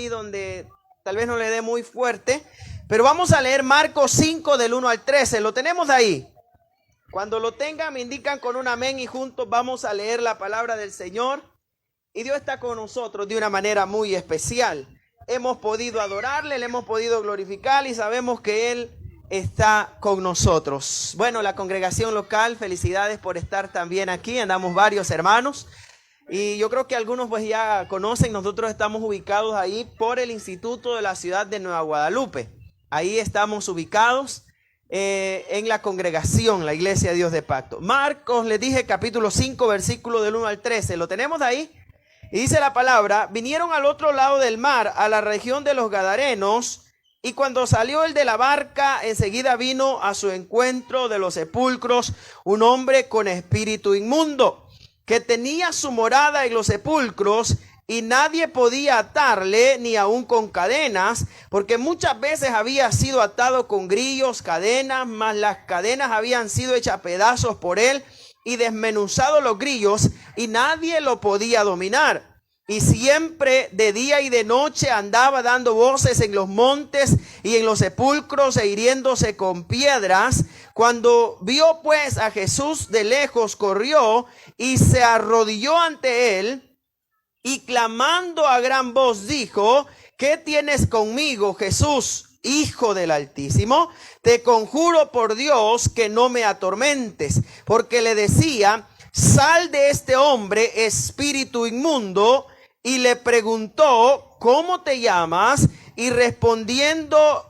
ahí donde tal vez no le dé muy fuerte, pero vamos a leer Marcos 5 del 1 al 13. ¿Lo tenemos ahí? Cuando lo tengan me indican con un amén y juntos vamos a leer la palabra del Señor. Y Dios está con nosotros de una manera muy especial. Hemos podido adorarle, le hemos podido glorificar y sabemos que Él está con nosotros. Bueno, la congregación local, felicidades por estar también aquí. Andamos varios hermanos y yo creo que algunos pues ya conocen. Nosotros estamos ubicados ahí por el Instituto de la ciudad de Nueva Guadalupe. Ahí estamos ubicados en la congregación, la Iglesia de Dios de Pacto. Marcos, les dije, capítulo 5, versículo del 1 al 13. ¿Lo tenemos ahí? Y dice la palabra: vinieron al otro lado del mar, a la región de los Gadarenos, y cuando salió el de la barca, enseguida vino a su encuentro de los sepulcros un hombre con espíritu inmundo, que tenía su morada en los sepulcros, y nadie podía atarle, ni aun con cadenas, porque muchas veces había sido atado con grillos, cadenas, mas las cadenas habían sido hechas pedazos por él, y desmenuzados los grillos, y nadie lo podía dominar. Y siempre de día y de noche andaba dando voces en los montes y en los sepulcros e hiriéndose con piedras. Cuando vio pues a Jesús de lejos, corrió y se arrodilló ante él, y clamando a gran voz dijo: ¿qué tienes conmigo, Jesús, Hijo del Altísimo? Te conjuro por Dios que no me atormentes. Porque le decía: sal de este hombre, espíritu inmundo. Y le preguntó: ¿cómo te llamas? Y respondió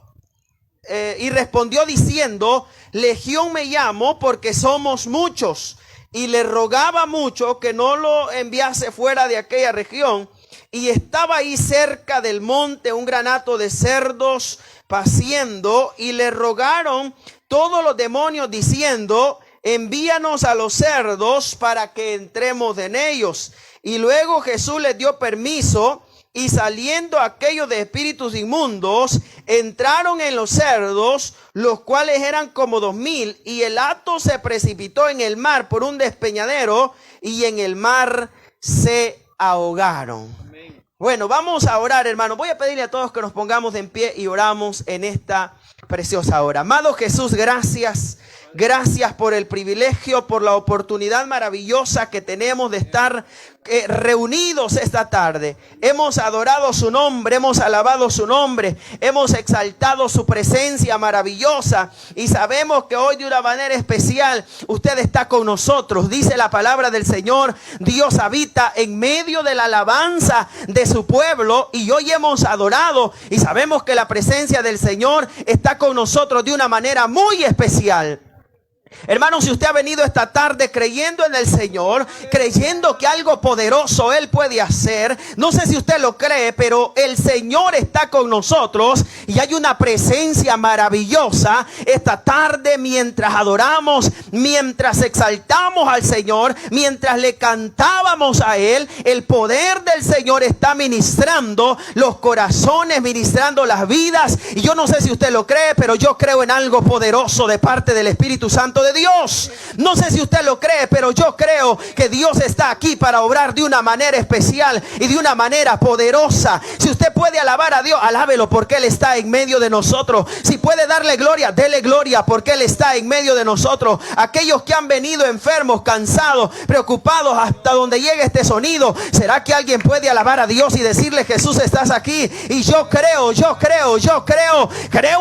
diciendo: Legión me llamo, porque somos muchos. Y le rogaba mucho que no lo enviase fuera de aquella región. Y estaba ahí cerca del monte un gran hato de cerdos paciendo, y le rogaron todos los demonios diciendo: envíanos a los cerdos para que entremos en ellos. Y luego Jesús les dio permiso, y saliendo aquellos de espíritus inmundos, entraron en los cerdos, los cuales eran como 2000, y el hato se precipitó en el mar por un despeñadero, y en el mar se ahogaron. Amén. Bueno, vamos a orar, hermano. Voy a pedirle a todos que nos pongamos en pie y oramos en esta preciosa hora. Amado Jesús, gracias. Gracias por el privilegio, por la oportunidad maravillosa que tenemos de estar reunidos esta tarde. Hemos adorado su nombre, hemos alabado su nombre, hemos exaltado su presencia maravillosa, y sabemos que hoy de una manera especial usted está con nosotros. Dice la palabra del Señor: Dios habita en medio de la alabanza de su pueblo, y hoy hemos adorado y sabemos que la presencia del Señor está con nosotros de una manera muy especial. Hermano, si usted ha venido esta tarde creyendo en el Señor, creyendo que algo poderoso Él puede hacer, no sé si usted lo cree, pero el Señor está con nosotros y hay una presencia maravillosa esta tarde mientras adoramos, mientras exaltamos al Señor, mientras le cantábamos a Él. El poder del Señor está ministrando los corazones, ministrando las vidas, y yo no sé si usted lo cree, pero yo creo en algo poderoso de parte del Espíritu Santo de Dios. No sé si usted lo cree, pero yo creo que Dios está aquí para obrar de una manera especial y de una manera poderosa. Si usted puede alabar a Dios, alábelo, porque Él está en medio de nosotros. Si puede darle gloria, dele gloria, porque Él está en medio de nosotros. Aquellos que han venido enfermos, cansados, preocupados, hasta donde llegue este sonido, ¿será que alguien puede alabar a Dios y decirle: Jesús, estás aquí? Y yo creo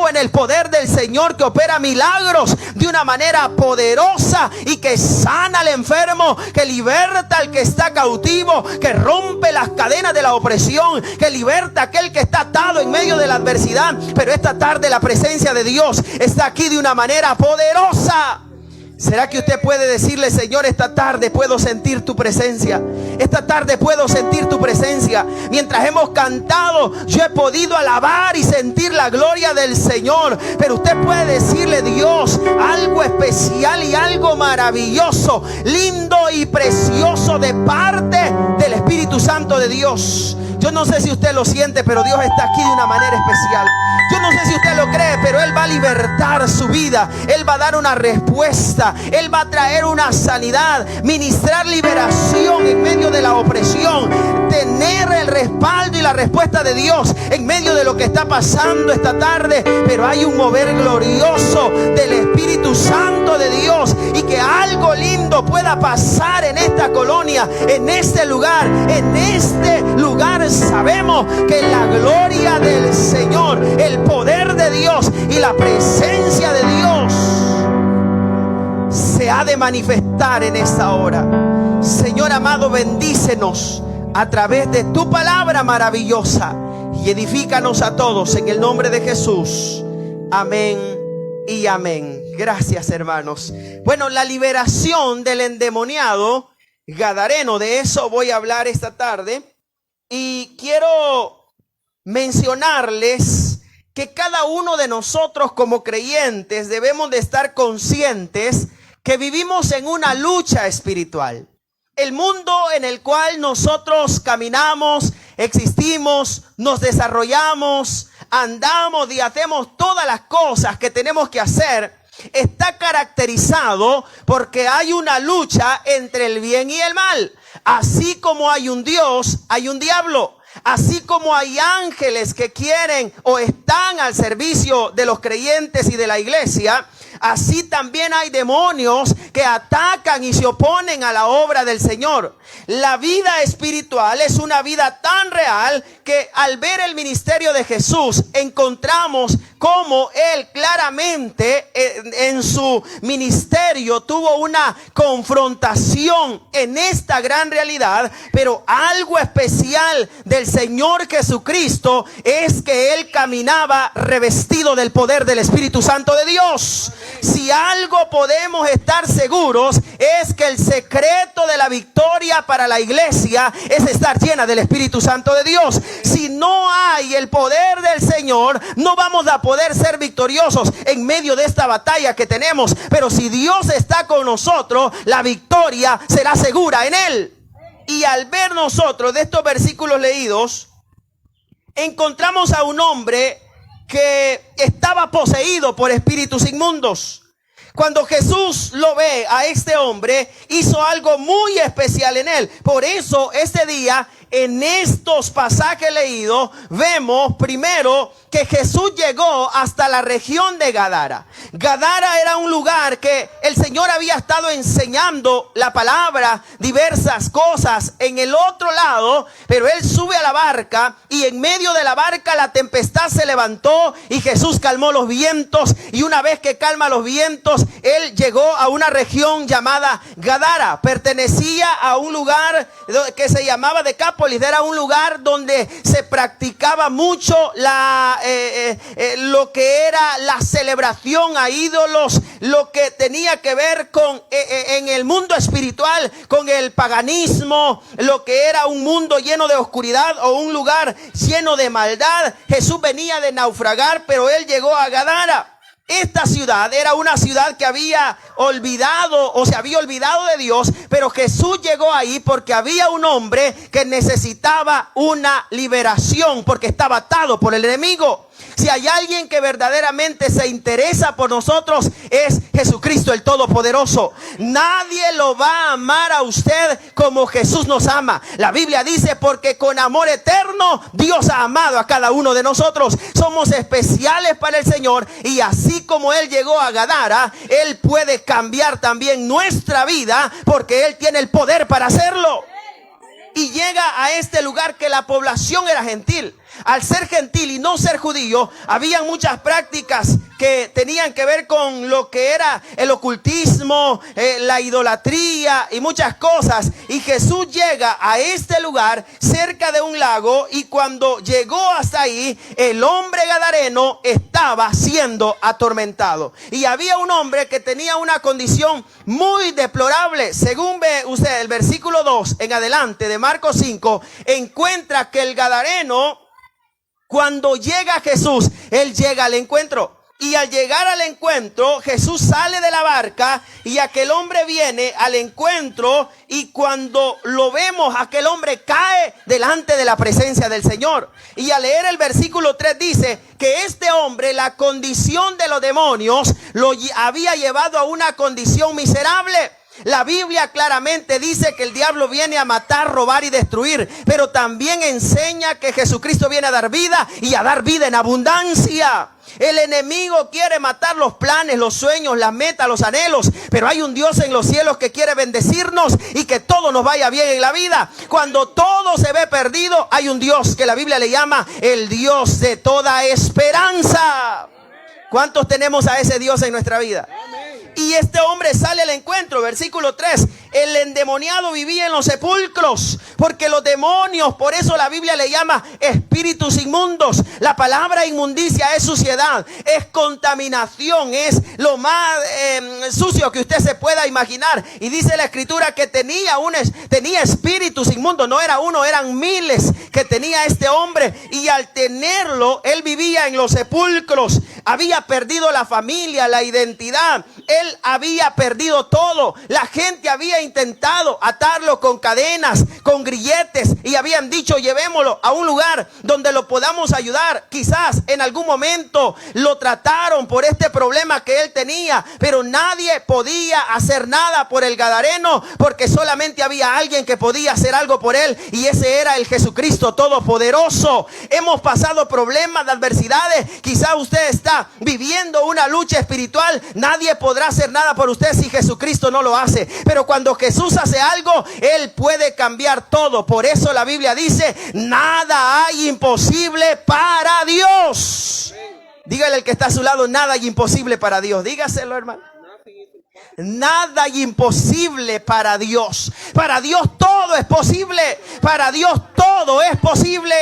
en el poder del Señor, que opera milagros de una manera poderosa y que sana al enfermo, que liberta al que está cautivo, que rompe las cadenas de la opresión, que liberta a aquel que está atado en medio de la adversidad. Pero esta tarde la presencia de Dios está aquí de una manera poderosa. ¿Será que usted puede decirle: Señor, esta tarde puedo sentir tu presencia? Esta tarde puedo sentir tu presencia. Mientras hemos cantado, yo he podido alabar y sentir la gloria del Señor. Pero usted puede decirle: Dios, algo especial y algo maravilloso, lindo y precioso de parte del Espíritu Santo de Dios. Yo no sé si usted lo siente, pero Dios está aquí de una manera especial. Yo no sé si usted lo cree, pero Él va a libertar su vida. Él va a dar una respuesta. Él va a traer una sanidad, ministrar liberación en medio de la opresión, tener el respaldo y la respuesta de Dios en medio de lo que está pasando esta tarde. Pero hay un mover glorioso del Espíritu Santo de Dios, y que algo lindo pueda pasar en esta colonia, en este lugar. En este lugar sabemos que la gloria del Señor, el poder de Dios y la presencia de Dios se ha de manifestar en esta hora. Señor amado, bendícenos a través de tu palabra maravillosa y edifícanos a todos en el nombre de Jesús. Amén y amén. Gracias, hermanos. Bueno, la liberación del endemoniado gadareno, de eso voy a hablar esta tarde. Y quiero mencionarles que cada uno de nosotros como creyentes debemos de estar conscientes que vivimos en una lucha espiritual. El mundo en el cual nosotros caminamos, existimos, nos desarrollamos, andamos y hacemos todas las cosas que tenemos que hacer, está caracterizado porque hay una lucha entre el bien y el mal. Así como hay un Dios, hay un diablo. Así como hay ángeles que quieren o están al servicio de los creyentes y de la iglesia, así también hay demonios que atacan y se oponen a la obra del Señor. La vida espiritual es una vida tan real que al ver el ministerio de Jesús encontramos cómo Él claramente en su ministerio tuvo una confrontación en esta gran realidad. Pero algo especial del Señor Jesucristo es que Él caminaba revestido del poder del Espíritu Santo de Dios. Si algo podemos estar seguros es que el secreto de la victoria para la iglesia es estar llena del Espíritu Santo de Dios. Si no hay el poder del Señor, no vamos a poder ser victoriosos en medio de esta batalla que tenemos. Pero si Dios está con nosotros, la victoria será segura en Él. Y al ver nosotros de estos versículos leídos, encontramos a un hombre que estaba poseído por espíritus inmundos. Cuando Jesús lo ve a este hombre, hizo algo muy especial en él. Por eso este día, en estos pasajes leídos, vemos primero que Jesús llegó hasta la región de Gadara. Gadara era un lugar que el Señor había estado enseñando la palabra, diversas cosas en el otro lado, pero Él sube a la barca y en medio de la barca la tempestad se levantó y Jesús calmó los vientos, y una vez que calma los vientos, Él llegó a una región llamada Gadara. Pertenecía a un lugar que se llamaba Decápolis. Era un lugar donde se practicaba mucho lo que era la celebración a ídolos, lo que tenía que ver con en el mundo espiritual, con el paganismo, lo que era un mundo lleno de oscuridad o un lugar lleno de maldad. Jesús venía de naufragar, pero Él llegó a Gadara. Esta ciudad era una ciudad que había olvidado o se había olvidado de Dios, pero Jesús llegó ahí porque había un hombre que necesitaba una liberación porque estaba atado por el enemigo. Si hay alguien que verdaderamente se interesa por nosotros, es Jesucristo el Todopoderoso. Nadie lo va a amar a usted como Jesús nos ama. La Biblia dice: porque con amor eterno Dios ha amado a cada uno de nosotros. Somos especiales para el Señor, y así como Él llegó a Gadara, Él puede cambiar también nuestra vida, porque Él tiene el poder para hacerlo. Y llega a este lugar que la población era gentil. Al ser gentil y no ser judío, habían muchas prácticas que tenían que ver con lo que era el ocultismo, la idolatría y muchas cosas. Y Jesús llega a este lugar cerca de un lago, y cuando llegó hasta ahí, el hombre gadareno estaba siendo atormentado. Y había un hombre que tenía una condición muy deplorable. Según ve usted el versículo 2 en adelante de Marcos 5, encuentra que el gadareno, cuando llega Jesús, él llega al encuentro. Y al llegar al encuentro, Jesús sale de la barca y aquel hombre viene al encuentro, y cuando lo vemos, aquel hombre cae delante de la presencia del Señor. Y al leer el versículo 3 dice que este hombre, la condición de los demonios, lo había llevado a una condición miserable. La Biblia claramente dice que el diablo viene a matar, robar y destruir, pero también enseña que Jesucristo viene a dar vida y a dar vida en abundancia. El enemigo quiere matar los planes, los sueños, las metas, los anhelos, pero hay un Dios en los cielos que quiere bendecirnos y que todo nos vaya bien en la vida. Cuando todo se ve perdido, hay un Dios que la Biblia le llama el Dios de toda esperanza. ¿Cuántos tenemos a ese Dios en nuestra vida? Y este hombre sale al encuentro, versículo 3. El endemoniado vivía en los sepulcros, porque los demonios, por eso la Biblia le llama espíritus inmundos. La palabra inmundicia es suciedad, es contaminación, es lo más sucio que usted se pueda imaginar. Y dice la escritura que tenía espíritus inmundos, no era uno, eran miles que tenía este hombre. Y al tenerlo, él vivía en los sepulcros, había perdido la familia, la identidad. Él había perdido todo. La gente había intentado atarlo con cadenas, con grilletes, y habían dicho: llevémoslo a un lugar donde lo podamos ayudar. Quizás en algún momento lo trataron por este problema que él tenía, pero nadie podía hacer nada por el gadareno, porque solamente había alguien que podía hacer algo por él, y ese era el Jesucristo Todopoderoso. Hemos pasado problemas de adversidades. Quizás usted está viviendo una lucha espiritual. Nadie podrá hacer nada por usted si Jesucristo no lo hace, pero cuando Jesús hace algo, Él puede cambiar todo. Por eso la Biblia dice: nada hay imposible para Dios. Dígale al que está a su lado: nada hay imposible para Dios. Dígaselo, hermano. Nada hay imposible para Dios. Para Dios todo es posible. Para Dios todo es posible.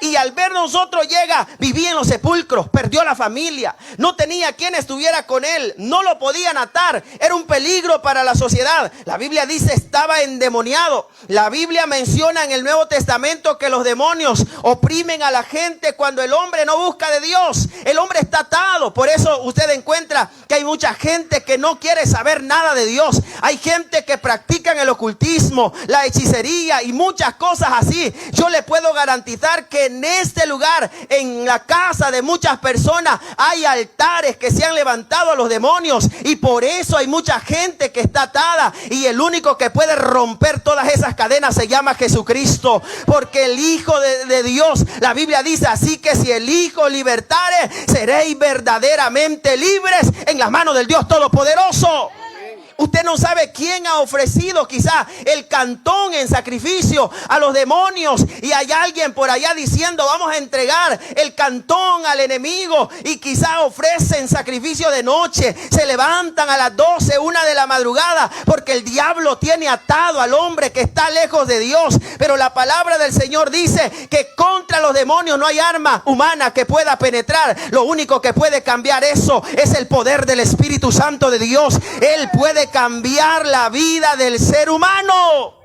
Y al ver nosotros llega, vivía en los sepulcros, perdió la familia, no tenía quien estuviera con él, no lo podían atar, era un peligro para la sociedad. La Biblia dice: estaba endemoniado. La Biblia menciona en el Nuevo Testamento que los demonios oprimen a la gente cuando el hombre no busca de Dios. El hombre está atado. Por eso usted encuentra que hay mucha gente que no quiere saber nada de Dios. Hay gente que practican el ocultismo, la hechicería y muchas cosas así. Yo le puedo garantizar que en este lugar, en la casa de muchas personas, hay altares que se han levantado a los demonios, y por eso hay mucha gente que está atada, y el único que puede romper todas esas cadenas se llama Jesucristo, porque el Hijo de Dios, la Biblia dice: así que si el Hijo libertare, seréis verdaderamente libres en las manos del Dios Todopoderoso. Usted no sabe quién ha ofrecido quizá el cantón en sacrificio a los demonios, y hay alguien por allá diciendo: vamos a entregar el cantón al enemigo, y quizá ofrecen sacrificio de noche, se levantan a las 12, 1 de la madrugada, porque el diablo tiene atado al hombre que está lejos de Dios. Pero la palabra del Señor dice que contra los demonios no hay arma humana que pueda penetrar. Lo único que puede cambiar eso es el poder del Espíritu Santo de Dios. Él puede cambiar la vida del ser humano.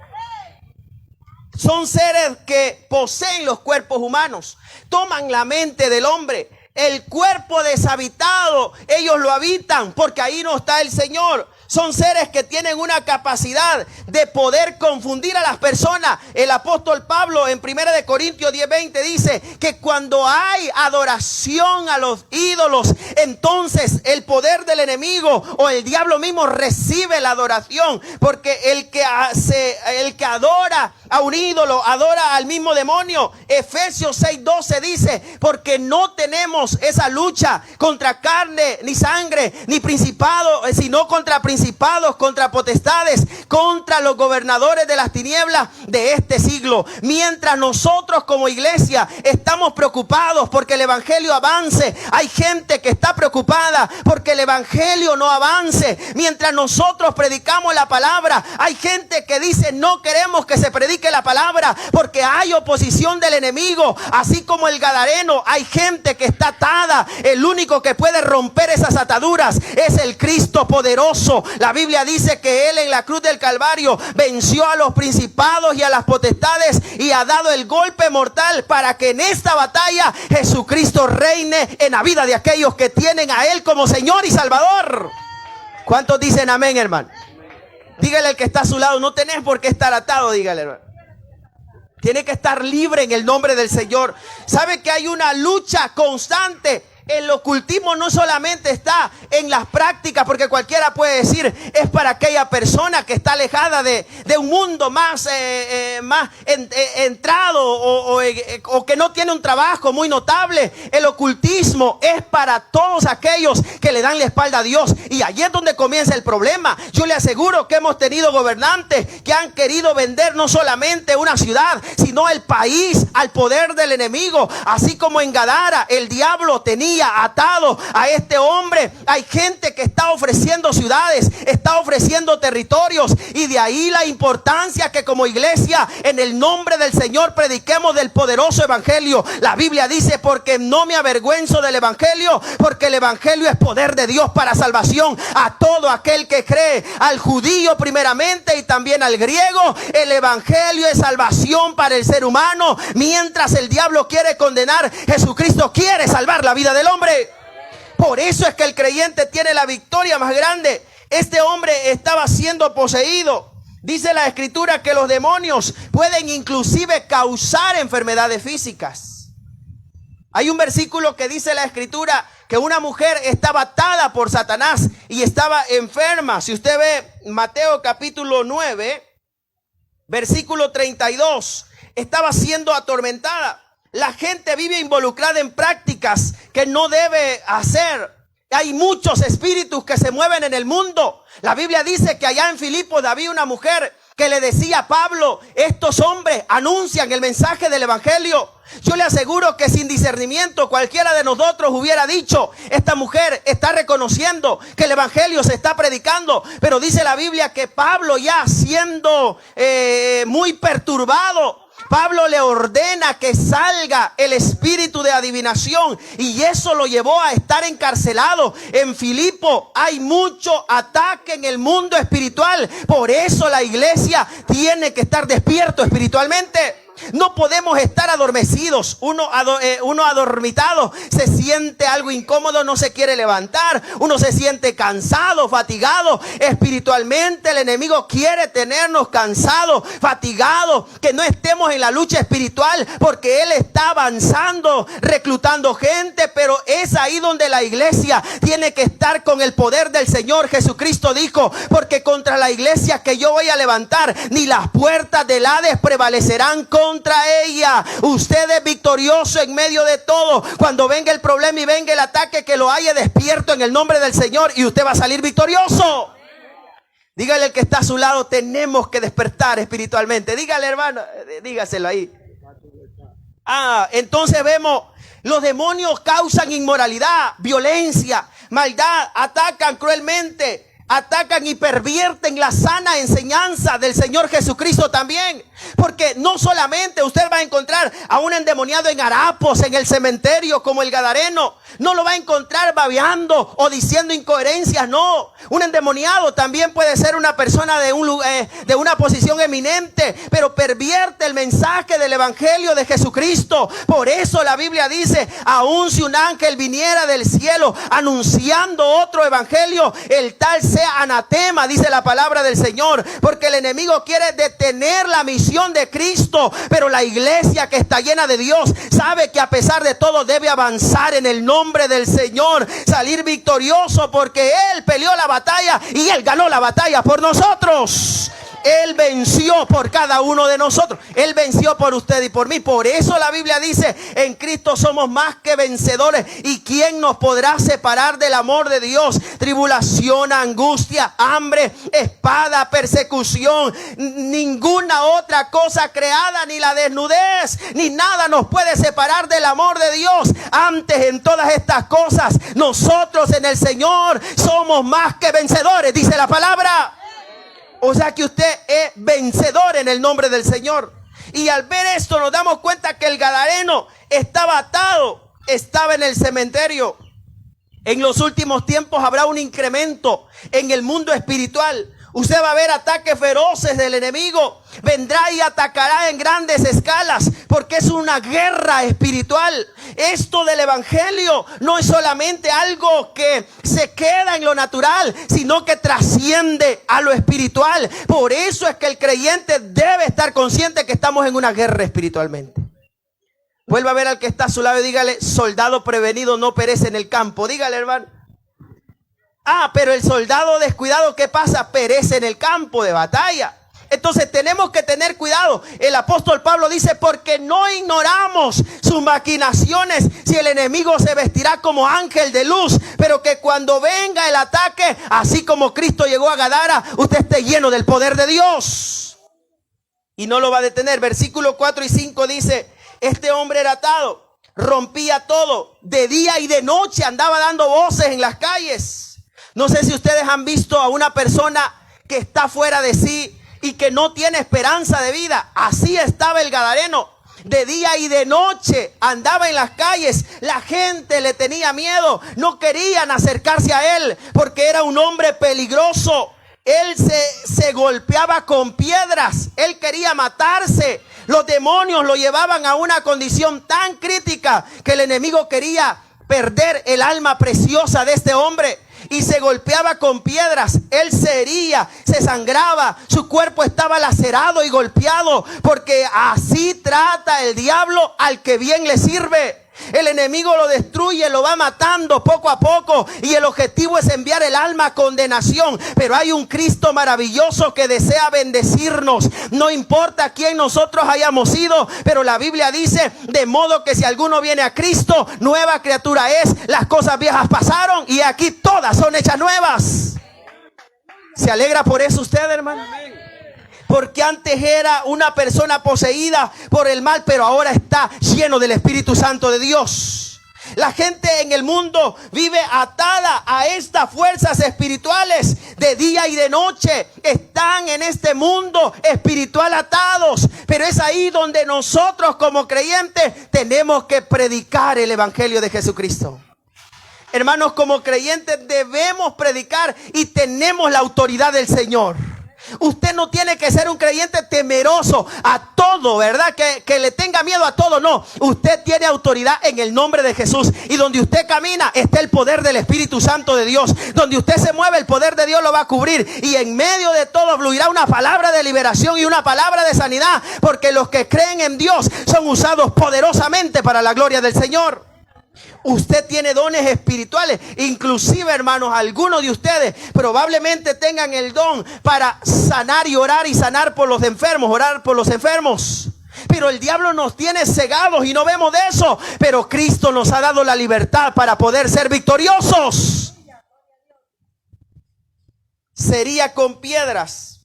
Son seres que poseen los cuerpos humanos, toman la mente del hombre. El cuerpo deshabitado, ellos lo habitan, porque ahí no está el Señor. Son seres que tienen una capacidad de poder confundir a las personas. El apóstol Pablo en 1 Corintios 10:20 dice que cuando hay adoración a los ídolos, entonces el poder del enemigo o el diablo mismo recibe la adoración, porque el que adora a un ídolo adora al mismo demonio. Efesios 6:12 dice: porque no tenemos esa lucha contra carne ni sangre ni principado, sino contra principados, contra potestades, contra los gobernadores de las tinieblas de este siglo. Mientras nosotros como iglesia estamos preocupados porque el evangelio avance, hay gente que está preocupada porque el evangelio no avance. Mientras nosotros predicamos la palabra, hay gente que dice: no queremos que se predique la palabra porque hay oposición del enemigo. Así como el gadareno, hay gente que está atada. El único que puede romper esas ataduras es el Cristo poderoso. La Biblia dice que Él en la cruz del Calvario venció a los principados y a las potestades y ha dado el golpe mortal para que en esta batalla Jesucristo reine en la vida de aquellos que tienen a Él como Señor y Salvador. ¿Cuántos dicen amén, hermano? Dígale al que está a su lado, no tenés por qué estar atado, dígale, hermano. Tiene que estar libre en el nombre del Señor. ¿Sabe que hay una lucha constante? El ocultismo no solamente está en las prácticas, porque cualquiera puede decir es para aquella persona que está alejada de un mundo más entrado o que no tiene un trabajo muy notable. El ocultismo es para todos aquellos que le dan la espalda a Dios, y allí es donde comienza el problema. Yo le aseguro que hemos tenido gobernantes que han querido vender no solamente una ciudad, sino el país al poder del enemigo. Así como en Gadara el diablo tenía atado a este hombre, hay gente que está ofreciendo ciudades, está ofreciendo territorios, y de ahí la importancia que como iglesia en el nombre del Señor prediquemos del poderoso evangelio. La Biblia dice: porque no me avergüenzo del evangelio, porque el evangelio es poder de Dios para salvación a todo aquel que cree, al judío primeramente y también al griego. El evangelio es salvación para el ser humano. Mientras el diablo quiere condenar, Jesucristo quiere salvar la vida del hombre. Por eso es que el creyente tiene la victoria más grande. Este hombre estaba siendo poseído. Dice la escritura que los demonios pueden inclusive causar enfermedades físicas. Hay un versículo que dice la escritura que una mujer estaba atada por Satanás y estaba enferma. Si usted ve Mateo capítulo 9, versículo 32, estaba siendo atormentada. La gente vive involucrada en prácticas que no debe hacer. Hay muchos espíritus que se mueven en el mundo. La Biblia dice que allá en Filipos había una mujer que le decía a Pablo: estos hombres anuncian el mensaje del evangelio. Yo le aseguro que sin discernimiento cualquiera de nosotros hubiera dicho: esta mujer está reconociendo que el evangelio se está predicando. Pero dice la Biblia que Pablo, ya siendo muy perturbado, Pablo le ordena que salga el espíritu de adivinación, y eso lo llevó a estar encarcelado. En Filipo hay mucho ataque en el mundo espiritual. Por eso la iglesia tiene que estar despierto espiritualmente. No podemos estar adormecidos. Uno adormitado se siente algo incómodo, no se quiere levantar. Uno se siente cansado, fatigado. Espiritualmente el enemigo quiere tenernos cansados, fatigados, que no estemos en la lucha espiritual, porque él está avanzando, reclutando gente. Pero es ahí donde la iglesia tiene que estar con el poder del Señor. Jesucristo dijo: porque contra la iglesia que yo voy a levantar, ni las puertas del Hades prevalecerán contra ella. Usted es victorioso en medio de todo. Cuando venga el problema y venga el ataque, que lo haya despierto en el nombre del Señor, y usted va a salir victorioso. Dígale al que está a su lado: tenemos que despertar espiritualmente. Dígale, hermano, dígaselo ahí. Entonces vemos, los demonios causan inmoralidad, violencia, maldad, atacan cruelmente, atacan y pervierten la sana enseñanza del Señor Jesucristo también. Porque no solamente usted va a encontrar a un endemoniado en harapos, en el cementerio como el gadareno. No lo va a encontrar babeando o diciendo incoherencias, no. Un endemoniado también puede ser una persona de una posición eminente, pero pervierte el mensaje del evangelio de Jesucristo. Por eso la Biblia dice: aun si un ángel viniera del cielo anunciando otro evangelio, el tal sea anatema, dice la palabra del Señor. Porque el enemigo quiere detener la misión de Cristo, pero la iglesia que está llena de Dios sabe que a pesar de todo debe avanzar en el nombre del Señor, salir victorioso, porque Él peleó la batalla y Él ganó la batalla por nosotros. Él venció por cada uno de nosotros. Él venció por usted y por mí. Por eso la Biblia dice: en Cristo somos más que vencedores. ¿Y quién nos podrá separar del amor de Dios? Tribulación, angustia, hambre, espada, persecución. Ninguna otra cosa creada, ni la desnudez, ni nada nos puede separar del amor de Dios. Antes, en todas estas cosas, nosotros en el Señor somos más que vencedores, dice la palabra. O sea que usted es vencedor en el nombre del Señor. Y al ver esto nos damos cuenta que el gadareno estaba atado. estaba en el cementerio. En los últimos tiempos habrá un incremento en el mundo espiritual. Usted va a ver ataques feroces del enemigo. Vendrá y atacará en grandes escalas porque es una guerra espiritual. Esto del evangelio no es solamente algo que se queda en lo natural, sino que trasciende a lo espiritual. Por eso es que el creyente debe estar consciente que estamos en una guerra espiritualmente. Vuelva a ver al que está a su lado y dígale: soldado prevenido no perece en el campo. Dígale, hermano. Pero el soldado descuidado, ¿qué pasa? Perece en el campo de batalla. Entonces tenemos que tener cuidado. El apóstol Pablo dice: porque no ignoramos sus maquinaciones, si el enemigo se vestirá como ángel de luz, pero que cuando venga el ataque, así como Cristo llegó a Gadara, usted esté lleno del poder de Dios y no lo va a detener. Versículo 4 y 5 dice: este hombre era atado, rompía todo, de día y de noche andaba dando voces en las calles. No sé si ustedes han visto a una persona que está fuera de sí y que no tiene esperanza de vida. Así estaba el gadareno. De día y de noche andaba en las calles. La gente le tenía miedo. No querían acercarse a él porque era un hombre peligroso. Él se golpeaba con piedras. Él quería matarse. Los demonios lo llevaban a una condición tan crítica que el enemigo quería perder el alma preciosa de este hombre. Y se golpeaba con piedras, él se hería, se sangraba, su cuerpo estaba lacerado y golpeado, porque así trata el diablo al que bien le sirve. El enemigo lo destruye, lo va matando poco a poco y el objetivo es enviar el alma a condenación. Pero hay un Cristo maravilloso que desea bendecirnos. No importa quién nosotros hayamos sido, pero la Biblia dice: de modo que si alguno viene a Cristo, nueva criatura es. Las cosas viejas pasaron y aquí todas son hechas nuevas. ¿Se alegra por eso usted, hermano? Porque antes era una persona poseída por el mal, pero ahora está lleno del Espíritu Santo de Dios. La gente en el mundo vive atada a estas fuerzas espirituales. De día y de noche están en este mundo espiritual atados. Pero es ahí donde nosotros como creyentes tenemos que predicar el evangelio de Jesucristo. Hermanos, como creyentes debemos predicar y tenemos la autoridad del Señor. Usted no tiene que ser un creyente temeroso a todo, ¿verdad? Que le tenga miedo a todo, no. Usted tiene autoridad en el nombre de Jesús. Y donde usted camina está el poder del Espíritu Santo de Dios. Donde usted se mueve, el poder de Dios lo va a cubrir. Y en medio de todo fluirá una palabra de liberación y una palabra de sanidad. Porque los que creen en Dios son usados poderosamente para la gloria del Señor. Usted tiene dones espirituales. Inclusive, hermanos, algunos de ustedes probablemente tengan el don para sanar y orar y sanar por los enfermos, orar por los enfermos. Pero el diablo nos tiene cegados y no vemos de eso. Pero Cristo nos ha dado la libertad para poder ser victoriosos. Sería con piedras.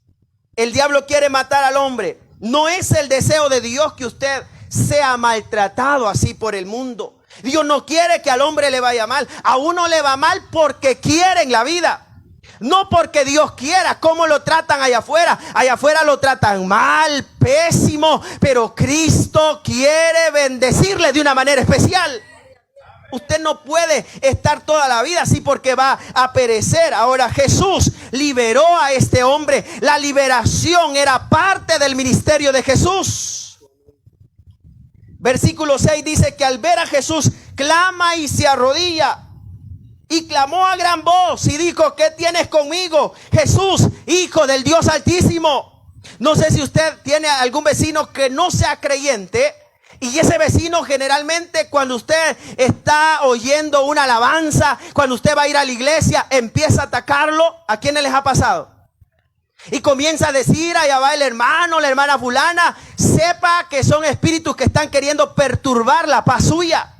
El diablo quiere matar al hombre. No es el deseo de Dios que usted sea maltratado así por el mundo. Dios no quiere que al hombre le vaya mal. A uno le va mal porque quieren la vida, no porque Dios quiera. ¿Cómo lo tratan allá afuera? Allá afuera lo tratan mal, pésimo, pero Cristo quiere bendecirle de una manera especial. Usted no puede estar toda la vida así porque va a perecer. Ahora Jesús liberó a este hombre. La liberación era parte del ministerio de Jesús. Versículo 6 dice que al ver a Jesús clama y se arrodilla. Y clamó a gran voz y dijo: ¿qué tienes conmigo, Jesús, Hijo del Dios Altísimo? No sé si usted tiene algún vecino que no sea creyente. Y ese vecino generalmente cuando usted está oyendo una alabanza, cuando usted va a ir a la iglesia, empieza a atacarlo. ¿A quiénes les ha pasado? Y comienza a decir: allá va el hermano, la hermana fulana. Sepa que son espíritus que están queriendo perturbar la paz suya.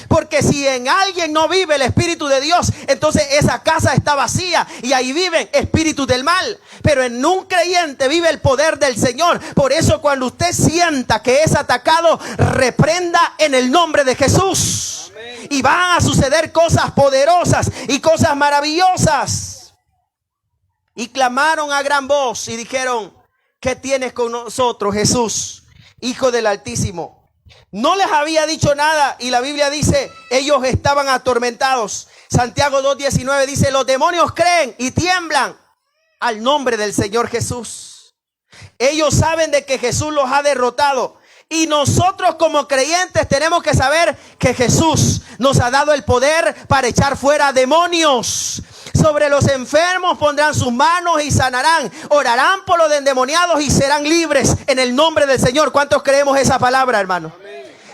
Porque si en alguien no vive el Espíritu de Dios, entonces esa casa está vacía y ahí viven espíritus del mal. Pero en un creyente vive el poder del Señor. Por eso cuando usted sienta que es atacado, reprenda en el nombre de Jesús. Amén. Y van a suceder cosas poderosas y cosas maravillosas. Y clamaron a gran voz y dijeron: ¿qué tienes con nosotros, Jesús, Hijo del Altísimo? No les había dicho nada y la Biblia dice, ellos estaban atormentados. Santiago 2:19 dice, los demonios creen y tiemblan al nombre del Señor Jesús. Ellos saben de que Jesús los ha derrotado. Y nosotros como creyentes tenemos que saber que Jesús nos ha dado el poder para echar fuera demonios. Sobre los enfermos pondrán sus manos y sanarán. Orarán por los endemoniados y serán libres en el nombre del Señor. ¿Cuántos creemos esa palabra, hermano?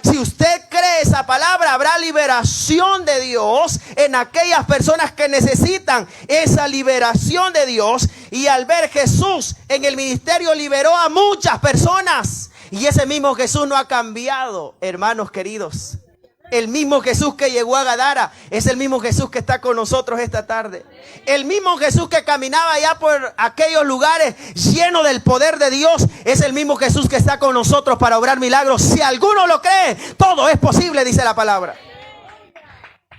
Si usted cree esa palabra, habrá liberación de Dios en aquellas personas que necesitan esa liberación de Dios. Y al ver Jesús en el ministerio liberó a muchas personas. Y ese mismo Jesús no ha cambiado, hermanos queridos. El mismo Jesús que llegó a Gadara es el mismo Jesús que está con nosotros esta tarde. El mismo Jesús que caminaba allá por aquellos lugares llenos del poder de Dios es el mismo Jesús que está con nosotros para obrar milagros. Si alguno lo cree, todo es posible, dice la palabra.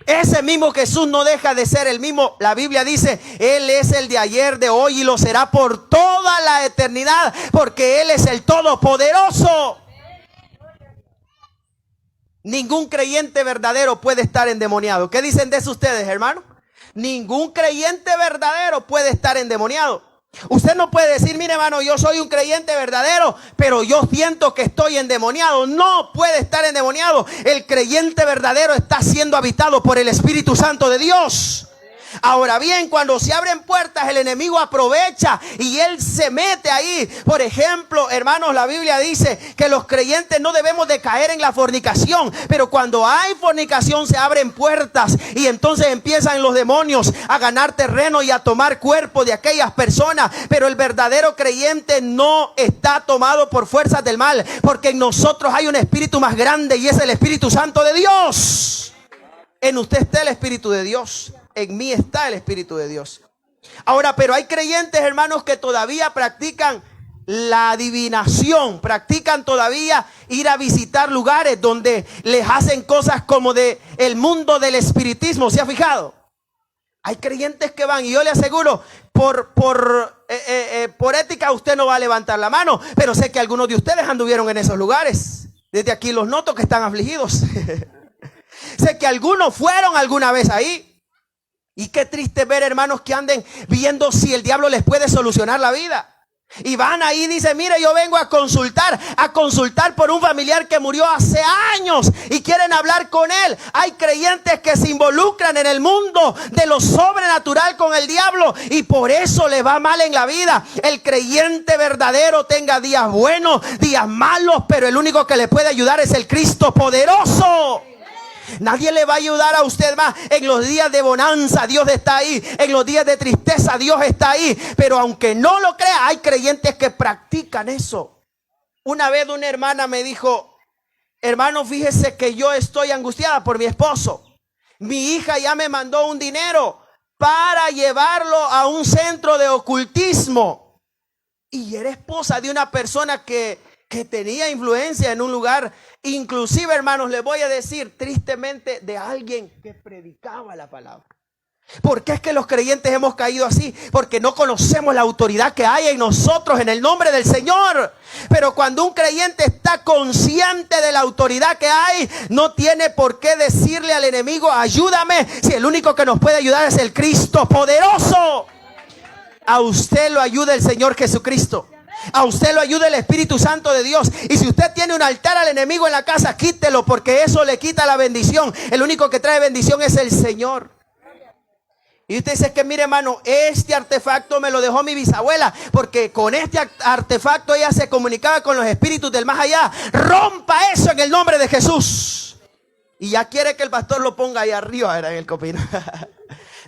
Ese mismo Jesús no deja de ser el mismo. La Biblia dice, Él es el de ayer, de hoy y lo será por toda la eternidad, porque Él es el Todopoderoso. Ningún creyente verdadero puede estar endemoniado. ¿Qué dicen de eso ustedes, hermano? Ningún creyente verdadero puede estar endemoniado. Usted no puede decir, mire hermano, yo soy un creyente verdadero, pero yo siento que estoy endemoniado. No puede estar endemoniado. El creyente verdadero está siendo habitado por el Espíritu Santo de Dios. Ahora bien, cuando se abren puertas, el enemigo aprovecha y él se mete ahí. Por ejemplo, hermanos, la Biblia dice que los creyentes no debemos de caer en la fornicación. Pero cuando hay fornicación se abren puertas y entonces empiezan los demonios a ganar terreno y a tomar cuerpo de aquellas personas. Pero el verdadero creyente no está tomado por fuerzas del mal, porque en nosotros hay un espíritu más grande y es el Espíritu Santo de Dios. En usted está el Espíritu de Dios. En mí está el Espíritu de Dios. Ahora, pero hay creyentes, hermanos, que todavía practican la adivinación. Practican todavía ir a visitar lugares donde les hacen cosas como de el mundo del espiritismo. ¿Se ha fijado? Hay creyentes que van y yo le aseguro, por ética usted no va a levantar la mano. Pero sé que algunos de ustedes anduvieron en esos lugares. Desde aquí los noto que están afligidos. Sé que algunos fueron alguna vez ahí. Y qué triste ver, hermanos, que anden viendo si el diablo les puede solucionar la vida. Y van ahí y dicen, mire, yo vengo a consultar por un familiar que murió hace años y quieren hablar con él. Hay creyentes que se involucran en el mundo de lo sobrenatural con el diablo y por eso le va mal en la vida. El creyente verdadero tenga días buenos, días malos, pero el único que le puede ayudar es el Cristo poderoso. Nadie le va a ayudar a usted más. En los días de bonanza Dios está ahí. En los días de tristeza Dios está ahí. Pero aunque no lo crea, hay creyentes que practican eso. Una vez una hermana me dijo, hermano, fíjese que yo estoy angustiada por mi esposo. Mi hija ya me mandó un dinero para llevarlo a un centro de ocultismo. Y era esposa de una persona que tenía influencia en un lugar. Inclusive, hermanos, les voy a decir tristemente de alguien que predicaba la palabra. ¿Por qué es que los creyentes hemos caído así? Porque no conocemos la autoridad que hay en nosotros en el nombre del Señor. Pero cuando un creyente está consciente de la autoridad que hay, no tiene por qué decirle al enemigo, ayúdame, si el único que nos puede ayudar es el Cristo poderoso. A usted lo ayuda el Señor Jesucristo. A usted lo ayuda el Espíritu Santo de Dios. Y si usted tiene un altar al enemigo en la casa, quítelo, porque eso le quita la bendición. El único que trae bendición es el Señor. Y usted dice que mire, hermano, este artefacto me lo dejó mi bisabuela, porque con este artefacto ella se comunicaba con los espíritus del más allá. Rompa eso en el nombre de Jesús. Y ya quiere que el pastor lo ponga ahí arriba, era en el copino.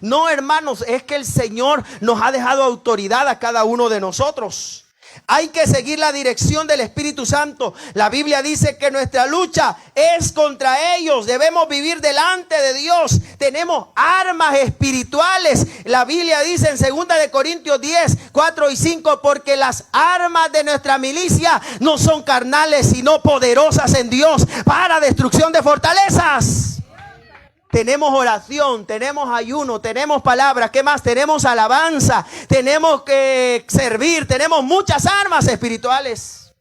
No, hermanos, es que el Señor nos ha dejado autoridad a cada uno de nosotros. Hay que seguir la dirección del Espíritu Santo. La Biblia dice que nuestra lucha es contra ellos. Debemos vivir delante de Dios. Tenemos armas espirituales. La Biblia dice en 2 Corintios 10, 4 y 5, porque las armas de nuestra milicia no son carnales, sino poderosas en Dios para destrucción de fortalezas. Tenemos oración, tenemos ayuno, tenemos palabra. ¿Qué más? Tenemos alabanza, tenemos que servir, tenemos muchas armas espirituales.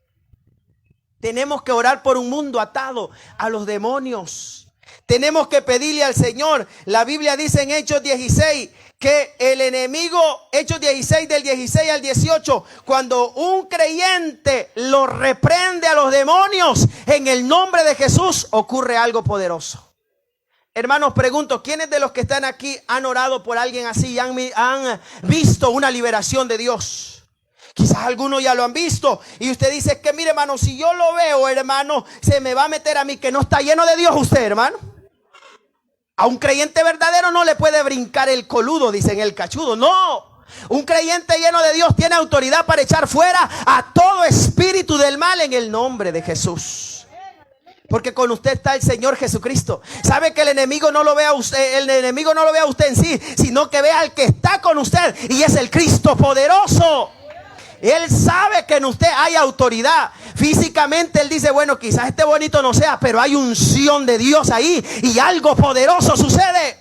Tenemos que orar por un mundo atado a los demonios. Tenemos que pedirle al Señor. La Biblia dice en Hechos 16 que el enemigo, Hechos 16 del 16 al 18, cuando un creyente lo reprende a los demonios en el nombre de Jesús, ocurre algo poderoso. Hermanos, pregunto, ¿quiénes de los que están aquí han orado por alguien así y han visto una liberación de Dios? Quizás algunos ya lo han visto y usted dice que mire, hermano, si yo lo veo, hermano, se me va a meter a mí que no está lleno de Dios usted, hermano. A un creyente verdadero no le puede brincar el coludo, dicen el cachudo. No, un creyente lleno de Dios tiene autoridad para echar fuera a todo espíritu del mal en el nombre de Jesús. Porque con usted está el Señor Jesucristo. Sabe que el enemigo no lo vea a usted, el enemigo no lo vea a usted en sí, sino que vea al que está con usted y es el Cristo poderoso. Él sabe que en usted hay autoridad. Físicamente él dice, bueno, quizás este bonito no sea, pero hay unción de Dios ahí y algo poderoso sucede.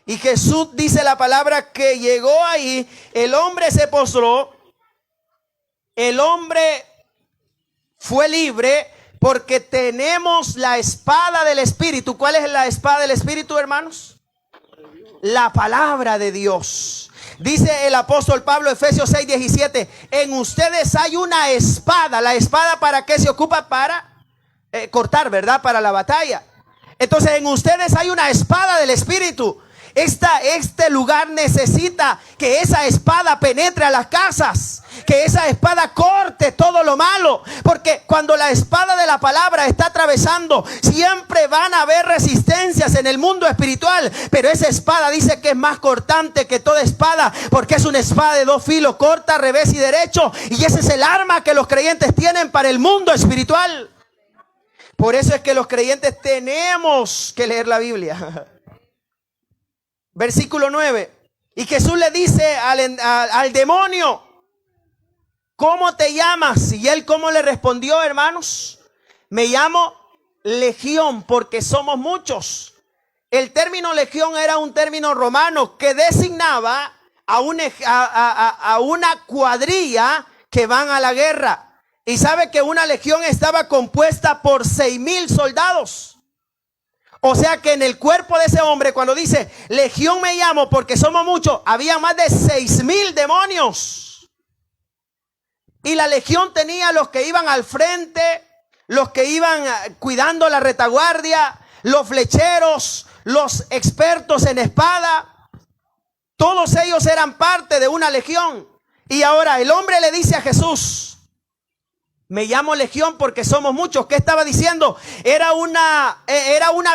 Y Jesús dice la palabra que llegó ahí, el hombre se postró, el hombre fue libre porque tenemos la espada del Espíritu. ¿Cuál es la espada del Espíritu, hermanos? La palabra de Dios. Dice el apóstol Pablo, Efesios 6:17, en ustedes hay una espada. ¿La espada para qué se ocupa? Para cortar, ¿verdad? Para la batalla. Entonces en ustedes hay una espada del Espíritu. Este lugar necesita que esa espada penetre a las casas, que esa espada corte todo lo malo, porque cuando la espada de la palabra está atravesando, siempre van a haber resistencias en el mundo espiritual, pero esa espada dice que es más cortante que toda espada, porque es una espada de dos filos, corta, revés y derecho, y ese es el arma que los creyentes tienen para el mundo espiritual. Por eso es que los creyentes tenemos que leer la Biblia. Versículo 9. Y Jesús le dice al demonio, ¿cómo te llamas? Y él, ¿cómo le respondió, hermanos? Me llamo Legión, porque somos muchos. El término legión era un término romano que designaba a una cuadrilla que van a la guerra. Y sabe que una legión estaba compuesta por 6,000 soldados. O sea que en el cuerpo de ese hombre, cuando dice legión me llamo porque somos muchos, había más de 6,000 demonios. Y la legión tenía los que iban al frente, los que iban cuidando la retaguardia, los flecheros, los expertos en espada. Todos ellos eran parte de una legión. Y ahora el hombre le dice a Jesús, me llamo Legión porque somos muchos. ¿Qué estaba diciendo? Era una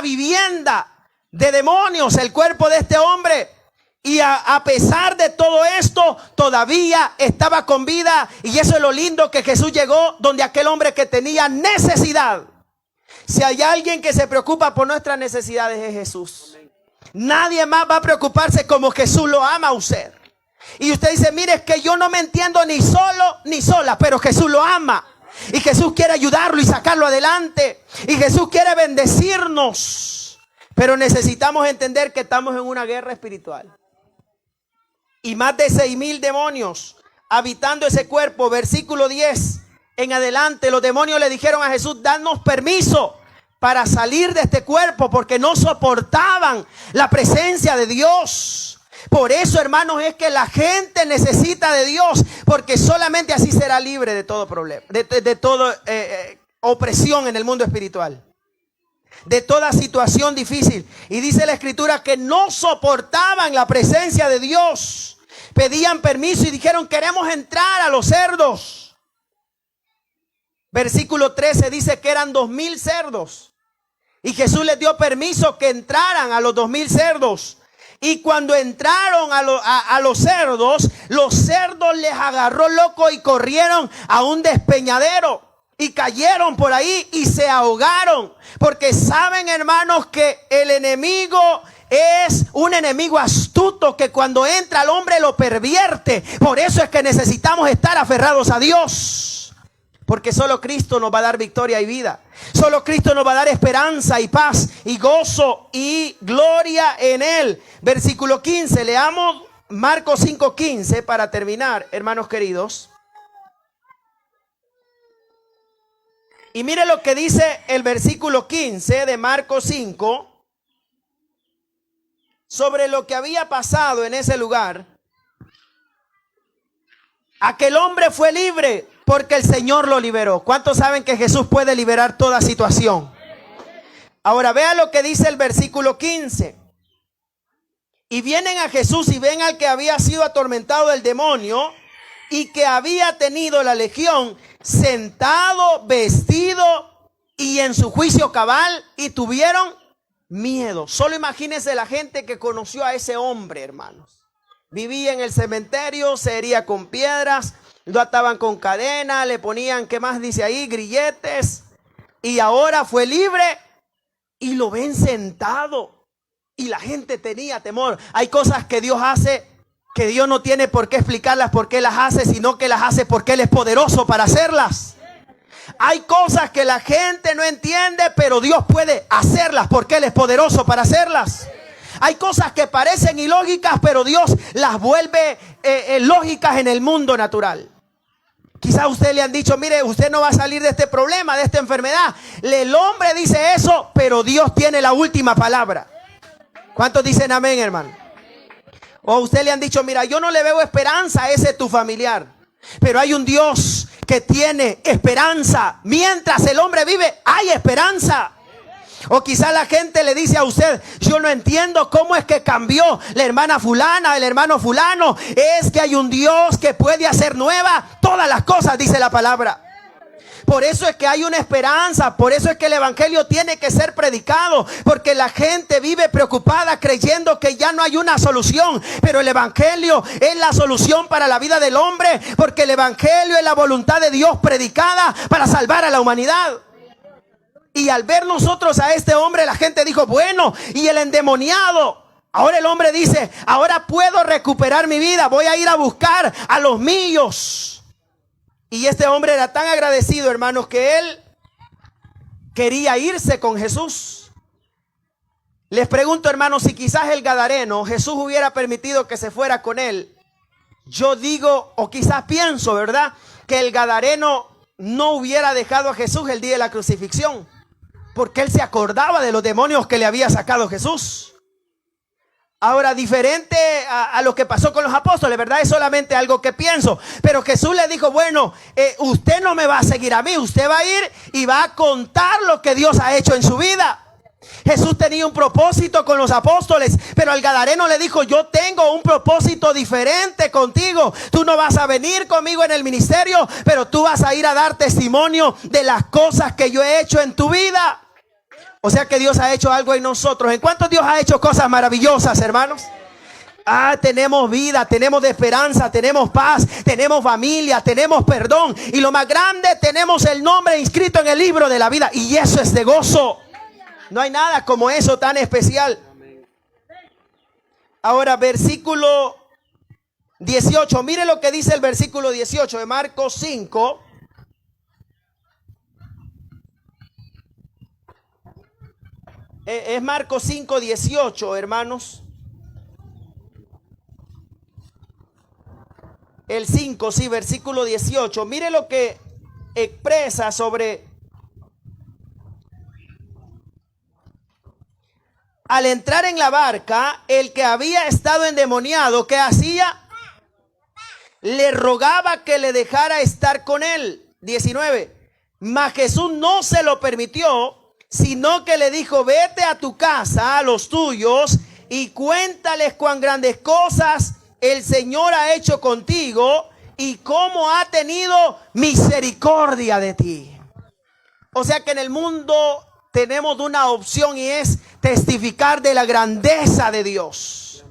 vivienda de demonios el cuerpo de este hombre. Y a pesar de todo esto, todavía estaba con vida. Y eso es lo lindo, que Jesús llegó donde aquel hombre que tenía necesidad. Si hay alguien que se preocupa por nuestras necesidades, es Jesús. Nadie más va a preocuparse como Jesús lo ama a usted. Y usted dice, mire, es que yo no me entiendo ni solo ni sola, pero Jesús lo ama. Y Jesús quiere ayudarlo y sacarlo adelante. Y Jesús quiere bendecirnos. Pero necesitamos entender que estamos en una guerra espiritual. Y más de 6,000 demonios habitando ese cuerpo. Versículo 10 en adelante, los demonios le dijeron a Jesús, danos permiso para salir de este cuerpo, porque no soportaban la presencia de Dios. Por eso, hermanos, es que la gente necesita de Dios, porque solamente así será libre de todo problema, de toda opresión en el mundo espiritual, de toda situación difícil. Y dice la Escritura que no soportaban la presencia de Dios. Pedían permiso y dijeron, queremos entrar a los cerdos. Versículo 13 dice que eran 2,000 cerdos. Y Jesús les dio permiso que entraran a los 2,000 cerdos. Y cuando entraron a los cerdos les agarró loco y corrieron a un despeñadero. Y cayeron por ahí y se ahogaron. Porque saben, hermanos, que el enemigo es un enemigo astuto que cuando entra al hombre lo pervierte. Por eso es que necesitamos estar aferrados a Dios. Porque solo Cristo nos va a dar victoria y vida. Solo Cristo nos va a dar esperanza y paz y gozo y gloria en Él. Versículo 15, leamos Marcos 5:15 para terminar, hermanos queridos. Y mire lo que dice el versículo 15 de Marcos 5 sobre lo que había pasado en ese lugar. Aquel hombre fue libre porque el Señor lo liberó. ¿Cuántos saben que Jesús puede liberar toda situación? Ahora vea lo que dice el versículo 15. Y vienen a Jesús y ven al que había sido atormentado del demonio y que había tenido la legión, sentado, vestido y en su juicio cabal, y tuvieron miedo. Solo imagínense la gente que conoció a ese hombre, hermanos. Vivía en el cementerio, se hería con piedras, lo ataban con cadena, le ponían, ¿qué más dice ahí? Grilletes. Y ahora fue libre y lo ven sentado. Y la gente tenía temor. Hay cosas que Dios hace que Dios no tiene por qué explicarlas por qué las hace, sino que las hace porque Él es poderoso para hacerlas. Hay cosas que la gente no entiende, pero Dios puede hacerlas porque Él es poderoso para hacerlas. Hay cosas que parecen ilógicas, pero Dios las vuelve lógicas en el mundo natural. Quizás a usted le han dicho, mire, usted no va a salir de este problema, de esta enfermedad. El hombre dice eso, pero Dios tiene la última palabra. ¿Cuántos dicen amén, hermano? O a usted le han dicho, mira, yo no le veo esperanza a ese tu familiar, pero hay un Dios que tiene esperanza. Mientras el hombre vive, hay esperanza. O quizá la gente le dice a usted, yo no entiendo cómo es que cambió la hermana fulana, el hermano fulano. Es que hay un Dios que puede hacer nueva todas las cosas, dice la palabra. Por eso es que hay una esperanza, por eso es que el evangelio tiene que ser predicado, porque la gente vive preocupada creyendo que ya no hay una solución, pero el evangelio es la solución para la vida del hombre, porque el evangelio es la voluntad de Dios predicada para salvar a la humanidad. Y al ver nosotros a este hombre, la gente dijo, bueno, y el endemoniado. Ahora el hombre dice, ahora puedo recuperar mi vida, voy a ir a buscar a los míos. Y este hombre era tan agradecido, hermanos, que él quería irse con Jesús. Les pregunto, hermanos, si quizás el gadareno, Jesús hubiera permitido que se fuera con él. Yo digo, o quizás pienso, ¿verdad?, que el gadareno no hubiera dejado a Jesús el día de la crucifixión, porque él se acordaba de los demonios que le había sacado Jesús. Ahora, diferente a lo que pasó con los apóstoles, ¿verdad? Es solamente algo que pienso. Pero Jesús le dijo, bueno, usted no me va a seguir a mí. Usted va a ir y va a contar lo que Dios ha hecho en su vida. Jesús tenía un propósito con los apóstoles, pero al gadareno le dijo, yo tengo un propósito diferente contigo. Tú no vas a venir conmigo en el ministerio, pero tú vas a ir a dar testimonio de las cosas que yo he hecho en tu vida. O sea que Dios ha hecho algo en nosotros. ¿En cuánto Dios ha hecho cosas maravillosas, hermanos? Tenemos vida, tenemos esperanza, tenemos paz, tenemos familia, tenemos perdón. Y lo más grande, tenemos el nombre inscrito en el libro de la vida. Y eso es de gozo. No hay nada como eso tan especial. Ahora, versículo 18. Mire lo que dice el versículo 18 de Marcos 5. Es Marcos 5, 18, hermanos. El 5, sí, versículo 18. Mire lo que expresa sobre... Al entrar en la barca, el que había estado endemoniado, ¿qué hacía? Le rogaba que le dejara estar con él. 19. Mas Jesús no se lo permitió, sino que le dijo, vete a tu casa, a los tuyos, y cuéntales cuán grandes cosas el Señor ha hecho contigo y cómo ha tenido misericordia de ti. O sea que en el mundo tenemos una opción y es testificar de la grandeza de Dios.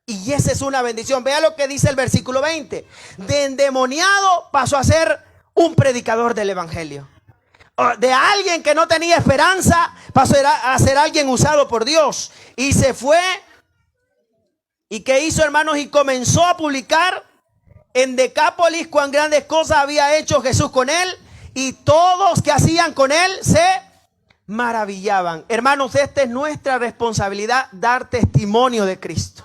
Y esa es una bendición. Vea lo que dice el versículo 20. De endemoniado pasó a ser un predicador del evangelio. De alguien que no tenía esperanza pasó a ser alguien usado por Dios. Y se fue. ¿Y qué hizo, hermanos? Y comenzó a publicar en Decápolis cuán grandes cosas había hecho Jesús con él. Y todos que hacían con él se maravillaban. Hermanos, esta es nuestra responsabilidad, dar testimonio de Cristo.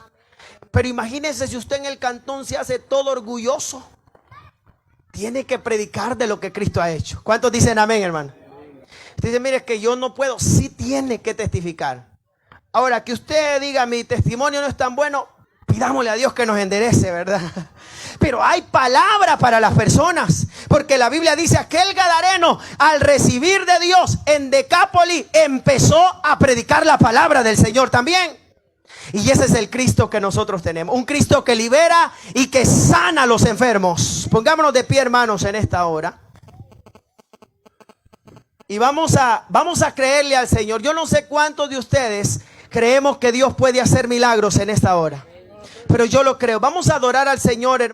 Pero imagínense si usted en el cantón se hace todo orgulloso. Tiene que predicar de lo que Cristo ha hecho. ¿Cuántos dicen amén, hermano? Usted dice, mire, es que yo no puedo. Sí tiene que testificar. Ahora, que usted diga, mi testimonio no es tan bueno, pidámosle a Dios que nos enderece, ¿verdad? Pero hay palabra para las personas, porque la Biblia dice, aquel gadareno al recibir de Dios en Decápolis empezó a predicar la palabra del Señor también. Y ese es el Cristo que nosotros tenemos, un Cristo que libera y que sana a los enfermos. Pongámonos de pie, hermanos, en esta hora. Y vamos a creerle al Señor. Yo no sé cuántos de ustedes creemos que Dios puede hacer milagros en esta hora, pero yo lo creo. Vamos a adorar al Señor, hermano.